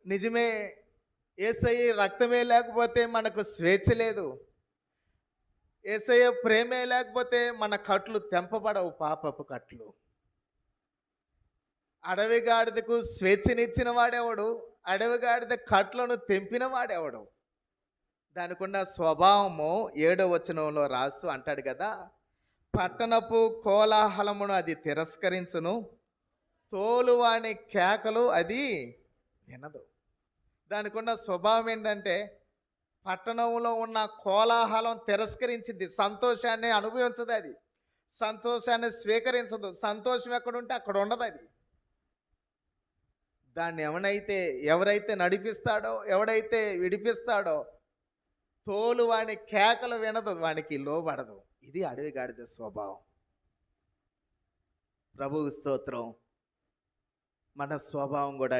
నిజమే. యేసయ్య రక్తమే లేకపోతే మనకు స్వేచ్ఛ లేదు. యేసయ్య ప్రేమే లేకపోతే మన కట్లు తెంపబడవు, పాపపు కట్లు. అడవి గాడిదకు స్వేచ్ఛనిచ్చిన వాడెవడు? అడవి గాడిద కట్లను తెంపిన వాడెవడు? దానికున్న స్వభావము 7వ వచనంలో రాస్తూ అంటాడు కదా, పట్టణపు కోలాహలమును అది తిరస్కరించును, తోలువాని కేకలు అది వినదు. దానికున్న స్వభావం ఏంటంటే, పట్టణంలో ఉన్న కోలాహలం తిరస్కరించింది, సంతోషాన్ని అనుభవించదు అది, సంతోషాన్ని స్వీకరించదు. సంతోషం ఎక్కడుంటే అక్కడ ఉండదు అది. దాన్ని ఎవరైతే నడిపిస్తాడో, ఎవడైతే విడిపిస్తాడో, తోలు వాని కేకలు వినదు, వానికి లోబడదు. ఇది అడవి గాడిద స్వభావం. ప్రభువు స్తోత్రం. మన స్వభావం కూడా